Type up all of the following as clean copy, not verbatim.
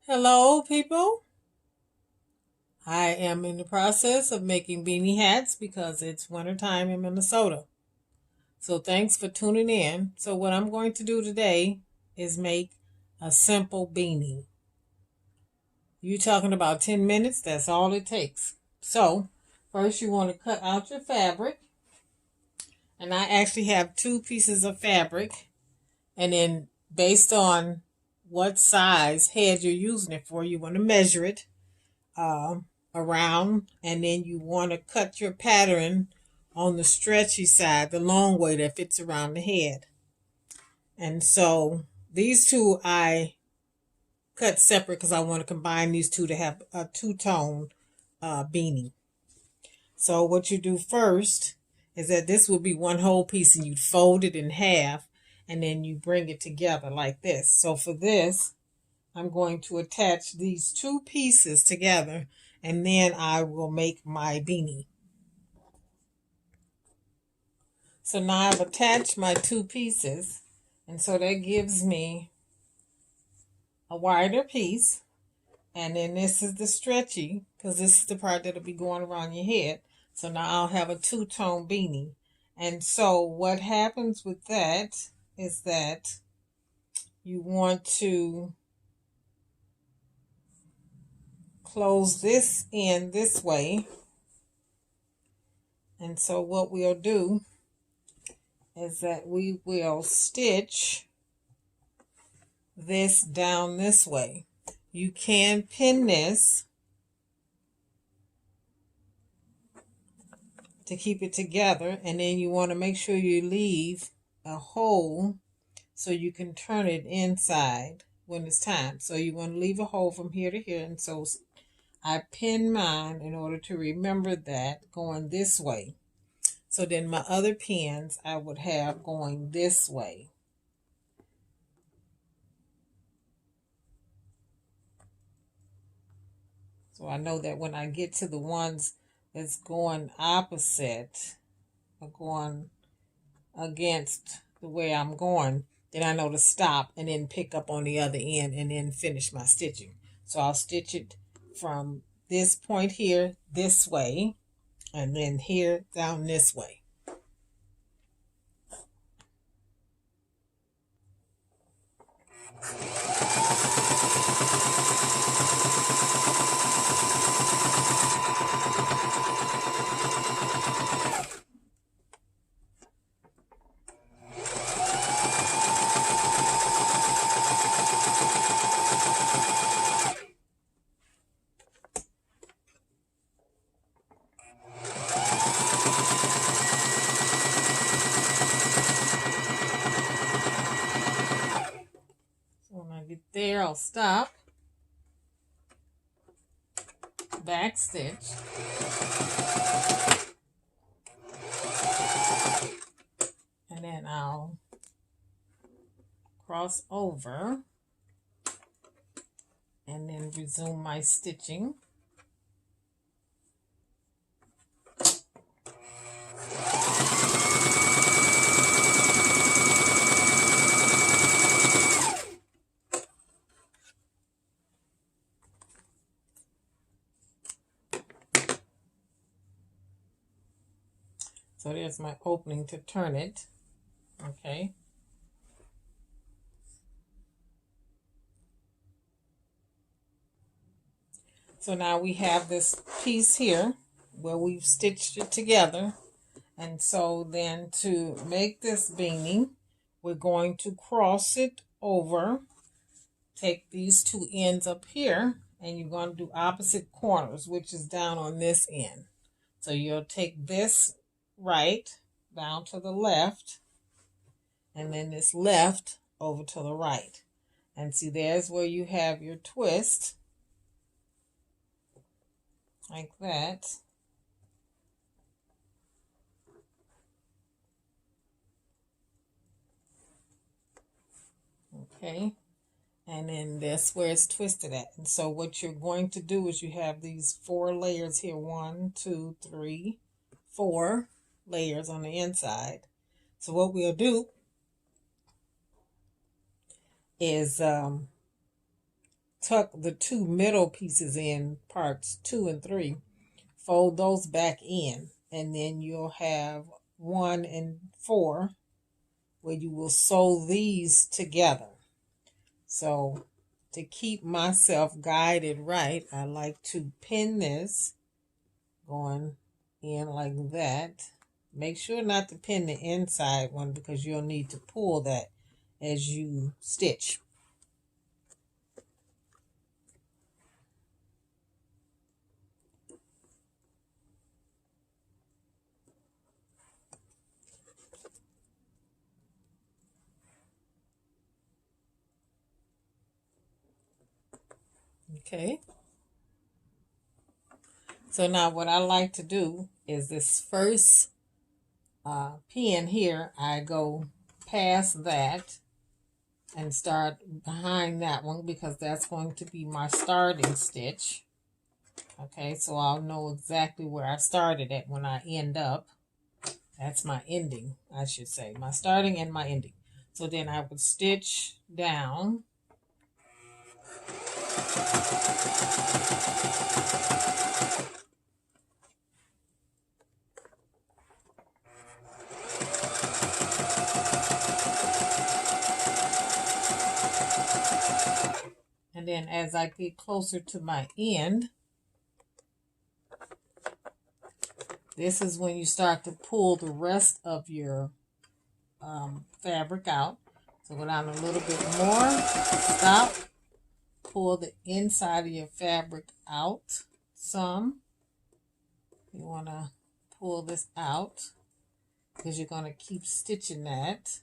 Hello, people. I am in the process of making beanie hats because it's wintertime in Minnesota. So thanks for tuning in. So what I'm going to do today is make a simple beanie. You talking about 10 minutes? That's all it takes. So first you want to cut out your fabric. And I actually have two pieces of fabric. And then based on what size head you're using it for, you want to measure it uh, around, and then you want to cut your pattern on the stretchy side, the long way that fits around the head. And so these two I cut separate because I want to combine these two to have a two-tone beanie. So what you do first is that this will be one whole piece, and you'd fold it in half, and then you bring it together like this. So for this, I'm going to attach these two pieces together, and then I will make my beanie. So now I've attached my two pieces, and so that gives me a wider piece. And then this is the stretchy, because this is the part that'll be going around your head. So now I'll have a two-tone beanie. And so what happens with that is that you want to close this in this way. And so what we'll do is that we will stitch this down this way. You can pin this to keep it together, and then you want to make sure you leave a hole so you can turn it inside when it's time. So you want to leave a hole from here to here, and so I pin mine in order to remember that going this way. So then my other pins I would have going this way. So I know that when I get to the ones that's going opposite or going against the way I'm going, then I know to stop and then pick up on the other end and then finish my stitching. So I'll stitch it from this point here this way, and then here down this way. So when I get there, I'll stop, back stitch, and then I'll cross over and then resume my stitching. So there's my opening to turn it. Okay. So now we have this piece here where we've stitched it together. And so then to make this beanie, we're going to cross it over, take these two ends up here, and you're going to do opposite corners, which is down on this end. So you'll take this right down to the left, and then this left over to the right. And see, there's where you have your twist, like that. Okay, and then that's where it's twisted at. And so what you're going to do is you have these 4 layers here, 1, 2, 3, 4 layers on the inside. So what we'll do is tuck the two middle pieces in, parts 2 and 3, fold those back in, and then you'll have 1 and 4 where you will sew these together. So to keep myself guided right, I like to pin this going in like that. Make sure not to pin the inside one because you'll need to pull that as you stitch. Okay. So now what I like to do is this first pin here, I go past that and start behind that one because that's going to be my starting stitch. Okay, so I'll know exactly where I started at when I end up. That's my ending, I should say. My starting and my ending. So then I would stitch down. And then as I get closer to my end, this is when you start to pull the rest of your fabric out. So go down a little bit more, stop, pull the inside of your fabric out some. You want to pull this out because you're going to keep stitching that.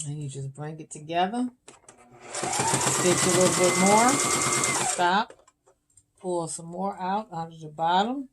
And you just bring it together, stitch a little bit more, stop, pull some more out onto the bottom,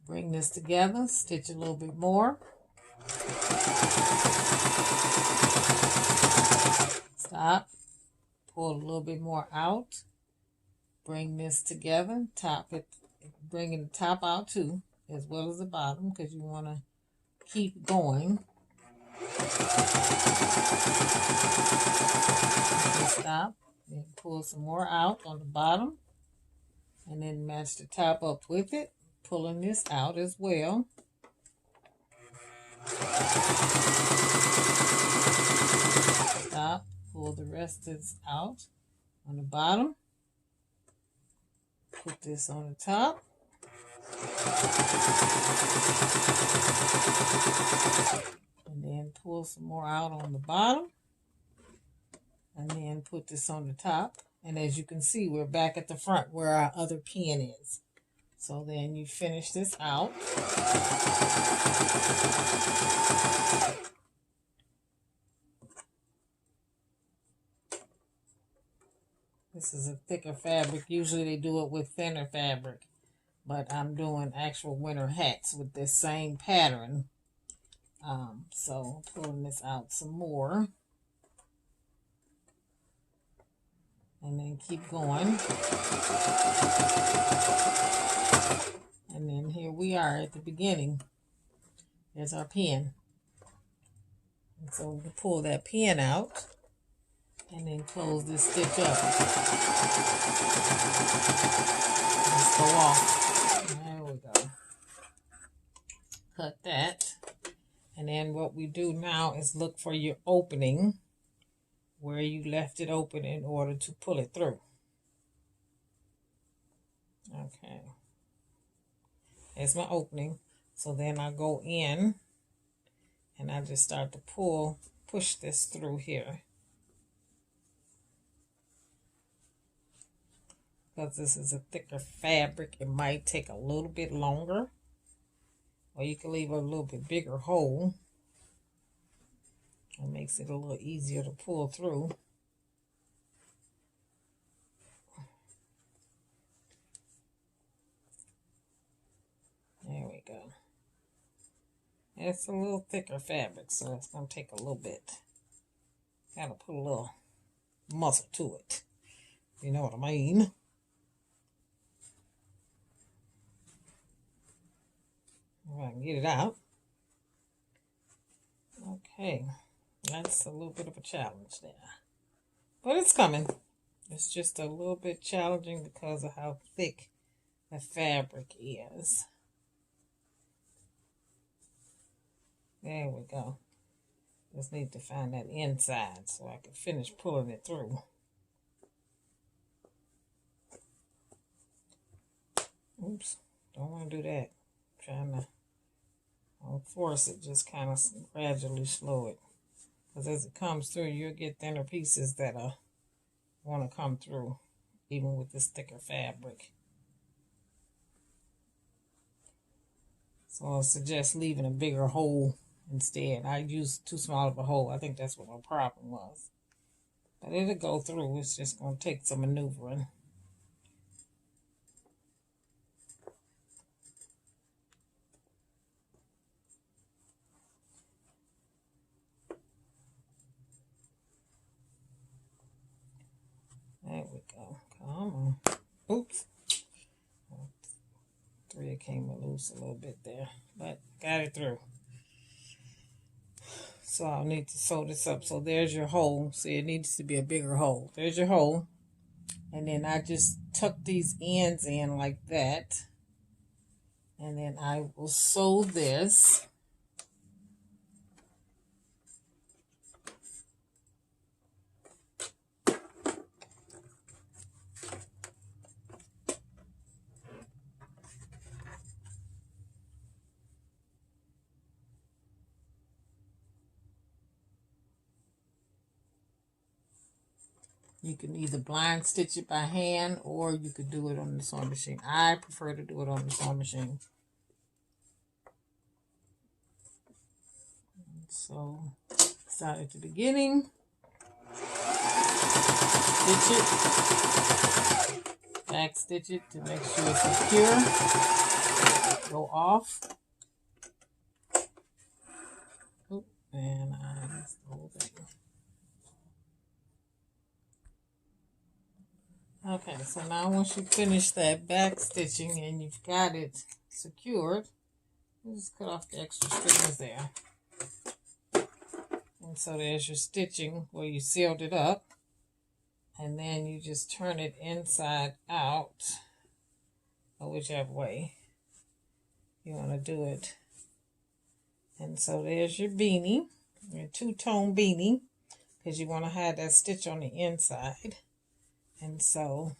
bring this together, stitch a little bit more, stop, pull a little bit more out, bring this together, top it, bringing the top out too, as well as the bottom, because you want to keep going. Stop, and pull some more out on the bottom, and then match the top up with it, pulling this out as well. Stop, pull the rest of this out on the bottom, put this on the top, and then pull some more out on the bottom, and then put this on the top. And as you can see, we're back at the front where our other pin is. So then you finish this out. This is a thicker fabric. Usually they do it with thinner fabric, but I'm doing actual winter hats with this same pattern. So pulling this out some more. And then keep going. And then here we are at the beginning. There's our pin. And so we can pull that pin out and then close this stitch up. Let's go off. There we go. Cut that. And then what we do now is look for your opening where you left it open in order to pull it through. Okay. There's my opening. So then I go in and I just start to push this through here. Because this is a thicker fabric, it might take a little bit longer. Or you can leave a little bit bigger hole. It makes it a little easier to pull through. There we go. It's a little thicker fabric, so it's going to take a little bit. Got to put a little muscle to it. You know what I mean? If I can get it out. Okay. That's a little bit of a challenge there. But it's coming. It's just a little bit challenging because of how thick the fabric is. There we go. Just need to find that inside so I can finish pulling it through. Oops, don't want to do that. Trying to don't force it, just kind of gradually slow it. Because as it comes through, you'll get thinner pieces that want to come through, even with this thicker fabric. So I suggest leaving a bigger hole instead. I used too small of a hole. I think that's what my problem was. But it'll go through. It's just going to take some maneuvering. There we go. Come on. Oops. Thread came loose a little bit there, but got it through. So I'll need to sew this up. So there's your hole. See, it needs to be a bigger hole. There's your hole. And then I just tuck these ends in like that. And then I will sew this. You can either blind stitch it by hand or you could do it on the sewing machine. I prefer to do it on the sewing machine. So start at the beginning, stitch it, back stitch it to make sure it's secure, go off. Oop, and I missed the whole thing. Okay, so now once you finish that back stitching and you've got it secured, you just cut off the extra strings there. And so there's your stitching where you sealed it up. And then you just turn it inside out, or whichever way you want to do it. And so there's your beanie, your two-tone beanie, because you want to have that stitch on the inside. And so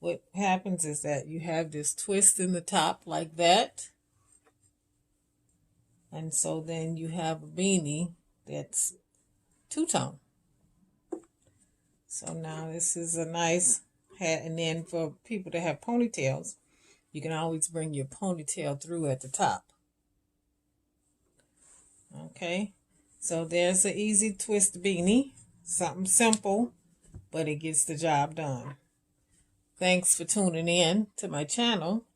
what happens is that you have this twist in the top like that. And so then you have a beanie that's two-tone. So now this is a nice hat. And then for people that have ponytails, you can always bring your ponytail through at the top. Okay, so there's an easy twist beanie. Something simple, but it gets the job done. Thanks for tuning in to my channel.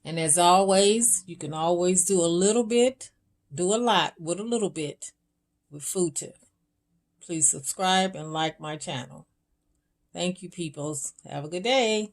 And as always, you can always do a little bit, do a lot with a little bit with Food Tip. Please subscribe and like my channel. Thank you, peoples. Have a good day.